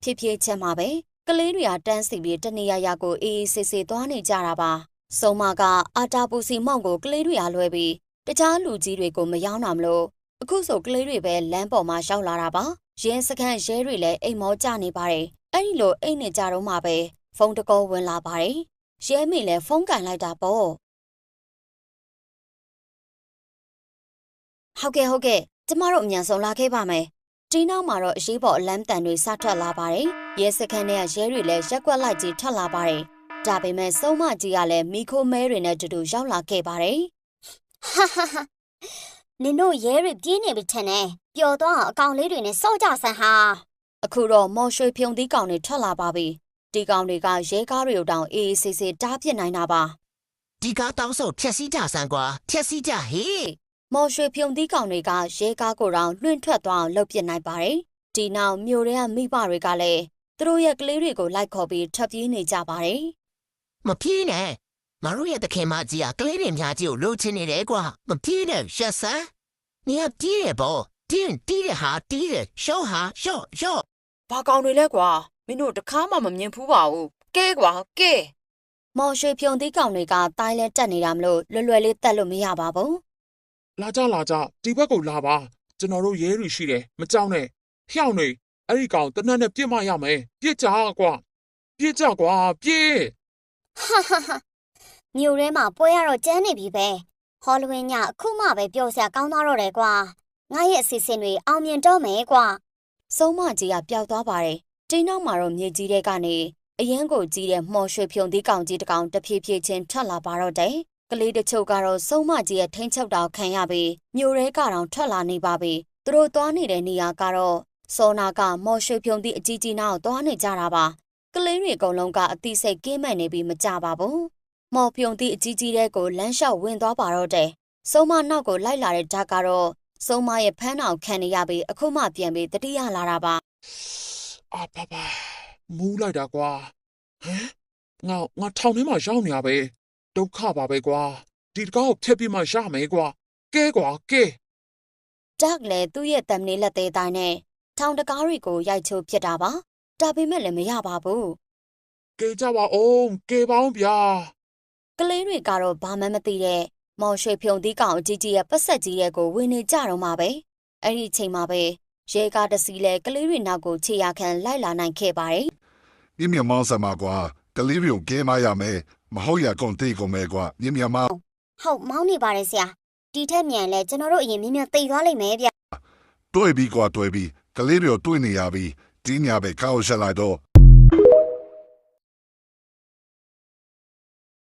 ဖြည်းဖြည်းချင်းမှာပဲကလေးတွေကတန်းစီပြီးတနေရာကိုအေးအေးဆေးဆေးသွားနေကြတာပါစုံမကအာတာပူစီမောင်ကိုကလေးတွေကလွှဲပြီးတခြားလူကြီးတွေကိုမယောင်းတာမလို့အခုဆိုကလေးတွေပဲလမ်းပေါ်မှာရောက်လာတာပါရဲစခန်းရဲတွေလည်းအိမ်မောကျနေပါတယ်အဲ့ဒီလိုအိမ်နေကြတော့မှပဲဖုန်းတကောဝင်လာပါတယ်ရဲမေလည်းဖုန်းကန်လိုက်တာပေါ့ဟုတ်ကဲ့ကျမတို့အမြန်ဆုံးလာခဲ့ပါမယ်ဒီနောက်မှာတော့အရေးပေါ်အလမ်းတန်တွေစထွက်လာပါတယ်ရဲစခန်းထဲကရဲတွေလည်းရက်ကွက်လိုက်ကြီးထွက်လာပါတယ်ဒါပေမဲ့စုံမကြီးကလည်းမီခိုမဲတွေနဲ့တူတူရောက်လာခဲ့ပါတယ်ဟာနင်တို့ရဲတွေပြေးနေပြီထင်တယ်ပျော်သွားအောင်အကောင်လေးတွေနဲ့စော့ကြဆန်းဟာအခုတော့မော်ရွှေဖြုံသီးကောင်တွေထွက်လာပါပြီဒီကောင်တွေကရဲကားတွေကိုတောင်အေးအေးဆေးဆေးတားပစ်နိုင်တာပါဒီကားတောင်းဆိုဖြက်စီးကြဆန်းကွာဖြက်စီးကြဟေးမော်ရွှေဖြုံသီးကောင်တွေကရဲကားကိုတောင်လွှင့်ထွက်သွားအောင်လုပ်ပစ်နိုင်ပါတယ်ဒီနောက်မြို့ထဲကမိဘတွေကလည်းသူတို့ရဲ့ကလေးတွေကိုလိုက်ခေါ်ပြီးထွက်ပြေးနေကြပါတယ်မပြေးနဲ့ငါတို့ရဲ့တခင်မကြီးကကလေးတွေများကြီးကိုလှုပ်ချင်နေတယ်ကွာမပြေးနဲ့ရှက်ဆန်းနေရပြေးရပေါ့တင်းတီးရဟာတီးရရှော့ဟာရှော့ဘာကောင်တွေလဲကွာမင်းတို့တခါမှမမြင်ဖူးပါဘူးကဲကွာကဲမော်ရွှေဖြုံသီးကောင်တွေကတိုင်းလဲတက်နေတာမလို့လွယ်လေးတက်လို့မရပါဘူးလာကြဒီဘက်ကိုလာပါကျွန်တော်တို့ရဲတွေရှိတယ်မကြောက်နဲ့ဖျောက်နေအဲ့ဒီကောင်တနက်နဲ့ပြစ်မရမယ်ပြစ်ကြကွာပြစ်ဟာမြို့ထဲမှာပွဲရတော့ကျန်းနေပြီပဲဟောလဝင်းညအခုမှပဲပျော်စရာကောင်းသွားတော့တယ်ကွာငါရဲ့အစီအစဉ်တွေအောင်မြင်တော့မယ်ကွာစုံမကြီးကပျောက်သွားပါတယ်ဒီနောက်မှာတော့မြေကြီးတဲ့ကနေအရန်ကိုကြီးတဲ့မော်ရွှေဖြုံသီးကောင်ကြီးတစ်ကောင်တဖြည်းဖြည်းချင်းထွက်လာပါတော့တယ်ကလေးတချို့ကတော့စုံမကြီးရဲ့ထိန်းချုပ်တာခံရပြီးမြို့ထဲကတော့ထွက်လာနေပါပြီသူတို့သွားနေတဲ့နေရာကတော့စောနာကမော်ရွှေဖြုံသီးအကြီးကြီးနားကိုသွားနေကြတာပါကလေးတွေအကုန်လုံးကအသိစိတ်ကင်းမဲ့နေပြီးမကြပါဘူးမော်ဖြုံသီးအကြီးကြီးတဲ့ကိုလမ်းလျှောက်ဝင်သွားပါတော့တယ်စုံမနောက်ကိုလိုက်လာတဲ့ဓာတ်ကတော့စုံမရဲ့ဖမ်းအောင်ခံနေရပြီးအခုမှပြန်ပြီးတတိယလာတာပါအာပါမူးလိုက်တာကွာဟမ်ငါထောင်ထဲမှာရောက်နေရပဲဒုက္ခပါပဲကွာဒီတကောက်ဖြက်ပြီးမှရမယ်ကွာကဲဓာတ်လည်းသူ့ရဲ့တမ်နေလက်သေးတိုင်းနဲ့ထောင်တကားတွေကိုရိုက်ချိုးဖြစ်တာပါဒါပေမဲ့လည်းမရပါဘူးကဲကြပါအောင်ကဲပေါင်းဗျာကလေးတွေကတော့ဘာမှမသိတဲ့မော်ရွှေဖြုံသီးကောင်အကြီးကြီးရဲ့ပတ်ဆက်ကြီးတဲ့ကိုဝင်နေကြတော့မှပဲအဲ့ဒီအချိန်မှာပဲရဲကားတစ်စီးလဲကလေးတွေနောက်ကိုခြေရခံလိုက်လာနိုင်ခဲ့ပါတယ်မြင်မောင်းစမှာကွာကလေးတွေကဲမရမယ်မဟုတ်ရကုန်တေးကုန်မယ်ကွာမြင်မောင်းဟုတ်မောင်းနေပါတယ်ဆရာဒီထက်မြန်လဲကျွန်တော်တို့အရင်မြင်သိသွားလိမ့်မယ်ဗျတွေ့ပြီကွာတွေ့ပြီကလေးတွေတွေ့နေရပြီဒီညာပဲကောက်ဆက်လိုက်တော့